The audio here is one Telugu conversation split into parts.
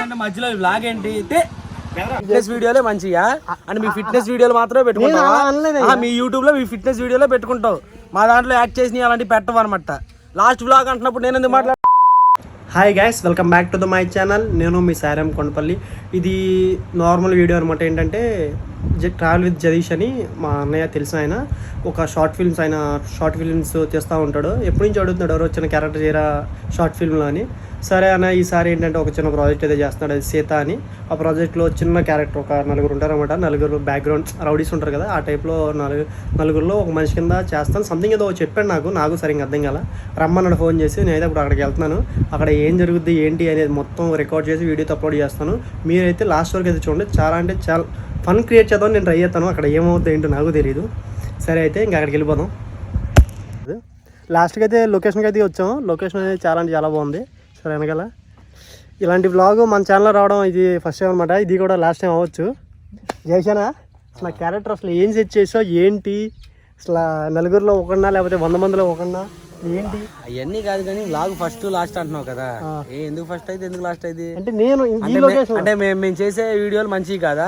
ఏంటంటే మధ్యలో బ్లాగ్ ఏంటి ఫిట్నెస్ వీడియోలే మంచిగా అని మీ ఫిట్నెస్ వీడియోలు మాత్రమే పెట్టుకుంటావు. మీ యూట్యూబ్ లో మీ ఫిట్నెస్ వీడియోలో పెట్టుకుంటావు. మా దాంట్లో యాక్ట్ చేసి అలాంటి పెట్టవు అనమాట. లాస్ట్ బ్లాగ్ అంటున్నప్పుడు నేను ఎందుకు మాట్లాడ. Hi guys, welcome back to the my channel. నేను మీ సారం కొండపల్లి. ఇది నార్మల్ వీడియో అనమాట. ఏంటంటే ట్రావెల్ విత్ జదీష్ అని మా అన్నయ్య తెలిసిన ఆయన ఒక షార్ట్ ఫిల్మ్స్ తీస్తూ ఉంటాడు. ఎప్పటి నుంచి అడుగుతున్నాడు ఎవరు వచ్చిన క్యారెక్టర్ చేయరా షార్ట్ ఫిల్మ్లో అని. సరే అన్న ఈసారి ఏంటంటే ఒక చిన్న ప్రాజెక్ట్ అయితే చేస్తున్నాడు, అది సీత అని. ఆ ప్రాజెక్ట్లో చిన్న క్యారెక్టర్ ఒక నలుగురు ఉంటారనమాట. నలుగురు బ్యాక్గ్రౌండ్ రౌడీస్ ఉంటారు కదా, ఆ టైప్లో నలుగురిలో ఒక మనిషి కింద చేస్తాను. సంథింగ్ ఏదో చెప్పాడు నాకు సరిగ్గా అర్థం కాల. రమ్మన్నాడు ఫోన్ చేసి. నేనైతే ఇప్పుడు అక్కడికి వెళ్తున్నాను. అక్కడ ఏం జరుగుద్ది ఏంటి అనేది మొత్తం రికార్డ్ చేసి వీడియోతో అప్లోడ్ చేస్తాను. మీరైతే లాస్ట్ వరకు అయితే చూడండి. చాలా ఫన్ క్రియేట్ చేద్దామని నేను ట్రై చేస్తాను. అక్కడ ఏమవుతుందో ఏంటో నాకు తెలియదు. సరే అయితే ఇంకా అక్కడికి వెళ్ళిపోదాం. లాస్ట్కి అయితే లొకేషన్కి అయితే వచ్చాము. లొకేషన్ అనేది చాలా బాగుంది. సరే వెనకాల ఇలాంటి వ్లాగ్ మన ఛానల్లో రావడం ఇది ఫస్ట్ టైం అనమాట. ఇది కూడా లాస్ట్ టైం అవ్వచ్చు. జైషానా అసలు నా క్యారెక్టర్ అసలు ఏం సెట్ చేసావు ఏంటి? అసలు నలుగురిలో ఒకన్నా లేకపోతే 100 మందిలో ఒకన్నా ఏంటి? అవన్నీ కాదు కానీ వ్లాగ్ ఫస్ట్ లాస్ట్ అంటున్నావు కదా. ఎందుకు ఫస్ట్ అయితే ఎందుకు లాస్ట్ అయితే అంటే నేను అంటే మేము చేసే వీడియోలు మంచివి కదా,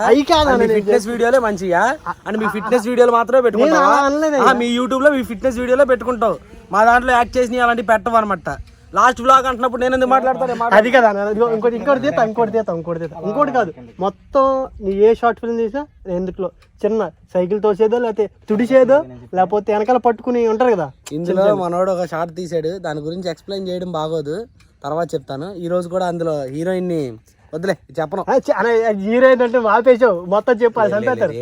ఫిట్నెస్ వీడియోలే మంచిగా అని మీ ఫిట్నెస్ వీడియోలు మాత్రమే పెట్టుకుంటావు. మీ యూట్యూబ్ లో మీ ఫిట్నెస్ వీడియోలో పెట్టుకుంటావు. మా దాంట్లో యాక్ట్ చేసి అలాంటివి పెట్టవు అనమాట. లాస్ట్ బ్లాగ్ అంటున్నప్పుడు నేను ఎందుకు మాట్లాడతాను? అది కదా ఇంకోటి కాదు. మొత్తం నీ ఏ షార్ట్ ఫిల్మ్ తీసా ఎందుకులో చిన్న సైకిల్ తోసేదో లేకపోతే తుడిసేదో లేకపోతే వెనకాల పట్టుకుని ఉంటారు కదా. ఇందులో మనోడు ఒక షార్ట్ తీసాడు. దాని గురించి ఎక్స్ప్లెయిన్ చేయడం బాగోదు, తర్వాత చెప్తాను. ఈ రోజు కూడా అందులో హీరోయిన్ ని వద్దులే చెప్పను. హీరోయిన్ అంటే వాపేసావు మొత్తం చెప్పు.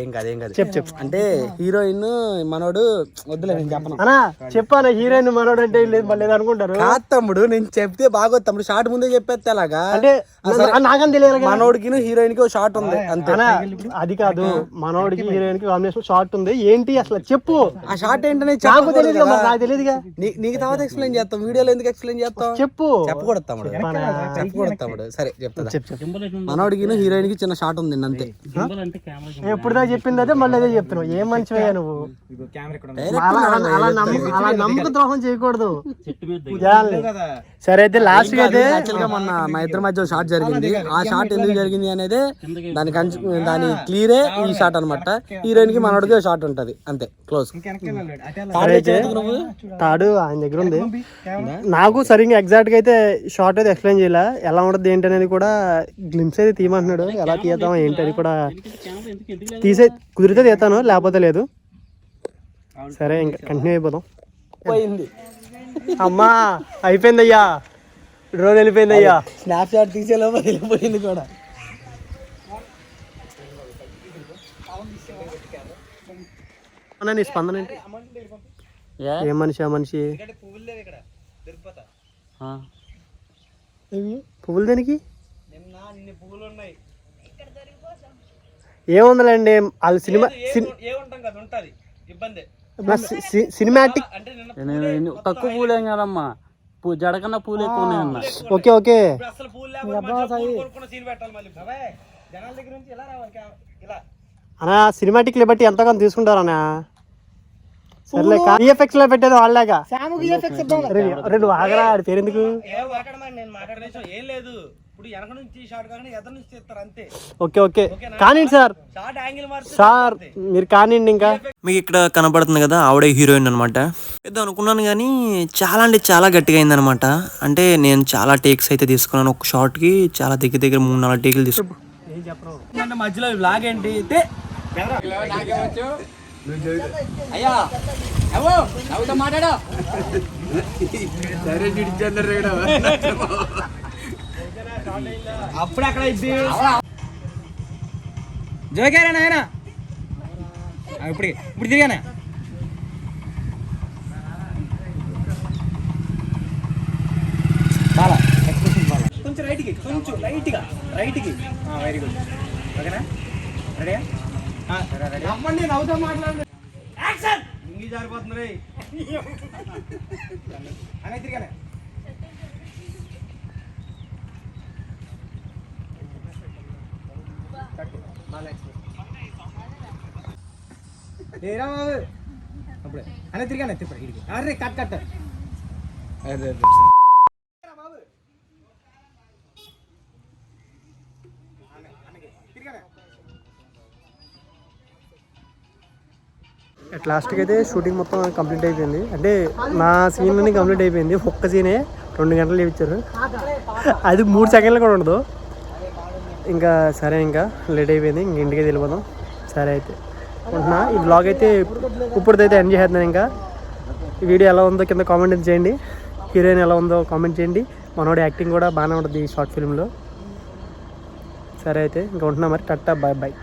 ఏం కాదు చెప్పు. అంటే హీరోయిన్ మనోడు వద్దులే నేను చెప్పను అన్నా. చెప్పాను హీరోయిన్ మనోడు అంటే మళ్ళీ అనుకుంటారు. కాదు తమ్ముడు, నేను చెప్తే బాగోదు తమ్ముడు. షార్ట్ ముందే చెప్పేస్తే అలాగా అంటే నాకని తెలియదు. మనోడికి హీరోయిన్ కి షార్ట్ ఉంది అంతే. అది కాదు, మనోడికి హీరోయిన్ కి కాంబినేషన్ షార్ట్ ఉంది. ఏంటి అసలు చెప్పు. ఆ షార్ట్ ఏంటనే నాకు తెలియదు. నాకు తెలియదుగా. నీకు తర్వాత ఎక్స్ప్లెయిన్ చేస్తాం. వీడియోలో ఎందుకు ఎక్స్ప్లెయిన్ చేస్తాం? చెప్పు. చెప్పకూడదు తమ్ముడు. సరే చెప్తా. మనోడికి హీరోయిన్ కి చిన్న షాట్ ఉంది అంతే. ఎప్పుడు దాకా చెప్పింది అదే మళ్ళీ అదే చెప్తున్నావు. ఏం మంచివయ్యా నువ్వు. అలా నమ్మక ద్రోహం చేయకూడదు. సరే అయితే లాస్ట్ అయితే మొన్న మా ఇద్దరి మధ్య షాట్ జరిగింది. ఆ షాట్ ఎందుకు జరిగింది అనేది దాని క్లియరే ఈ షాట్ అనమాట. హీరోయిన్ కి మనోడికి షాట్ ఉంటది అంతే, క్లోజ్. తాడు ఆయన దగ్గర ఉంది. నాకు సరిగ్గా ఎగ్జాక్ట్ గా అయితే షార్ట్ అయితే ఎక్స్ప్లెయిన్ చేయాల. ఎలా ఉండదు ఏంటి అనేది కూడా గ్లిమ్స్ అయితే తీయమంటున్నాడు. ఎలా తీద్దాం ఏంటి అది కూడా కుదిరితే తీస్తాను, లేకపోతే లేదు. సరే ఇంకా కంటిన్యూ అయిపోదాం. అమ్మా అయిపోయిందయ్యా, డ్రోన్ వెళ్ళిపోయిందయ్యా. స్నాప్ షాట్ తీసేలోపు వెళ్ళిపోయింది కూడా. నీ స్పందన ఏంటి? ఏ మనిషి ఆ మనిషి పువ్వులు దేనికి? ఏముందండి వాళ్ళ సినిమాటిక్ తక్కువ పూలేం కదమ్మా, జడకన్నా పూలు ఎక్కువ. ఓకే అన్నా, సినిమాటిక్ లిబర్టీ ఎంతగానో తీసుకుంటారన్నా. సర్లే విఎఫ్ఎక్స్ లో పెట్టేది వాళ్ళగా. రెండు ఆగరా పేరు ఎందుకు? ఓకే కానీ సార్ మీరు కానివ్వండి. ఇంకా మీకు ఇక్కడ కనబడుతుంది కదా, ఆవిడే హీరోయిన్ అనమాట. ఏదో అనుకున్నాను కానీ చాలా అంటే చాలా గట్టిగా అయిందనమాట. అంటే నేను చాలా టేక్స్ అయితే తీసుకున్నాను. ఒక షార్ట్ కి చాలా దగ్గర 3-4 టేకులు తీసుకున్నాను. మధ్యలో బ్లాగ్ ఏంటి అప్పుడు అక్కడ జోగారా నాయన. ఇప్పుడు తిరిగానే చాలా కొంచెం లైట్గా వెరీ గుడ్. ఓకేనా? రెడీయా? రమ్మండి, నవ్వుతా మాట్లాడండి. ఇంగి జారిపోతుంది రే అని తిరిగానే. అప్పుడే అనే తిరిగానే తిప్పి. అరే కట్ అట్ లాస్ట్కి అయితే షూటింగ్ మొత్తం కంప్లీట్ అయిపోయింది. అంటే నా సీన్లోనే కంప్లీట్ అయిపోయింది. ఒక్క సీనే 2 గంటలు చేయించారు. అది 3 సెకండ్లు కూడా ఉండదు. ఇంకా సరే, ఇంకా లేట్ అయిపోయింది, ఇంక ఇంటికి వెళ్ళిపోదాం. సరే అయితే ఉంటున్నా. ఈ బ్లాగ్ అయితే ఇప్పుడైతే ఎంజాయ్ చేస్తున్నాను. ఇంకా ఈ వీడియో ఎలా ఉందో కింద కామెంట్ చేయండి. హీరోయిన్ ఎలా ఉందో కామెంట్ చేయండి. మనోడి యాక్టింగ్ కూడా బాగానే ఉంటుంది ఈ షార్ట్ ఫిల్మ్లో. సరే అయితే ఇంకా ఉంటున్నా మరి. టట్టా, బాయ్ బాయ్.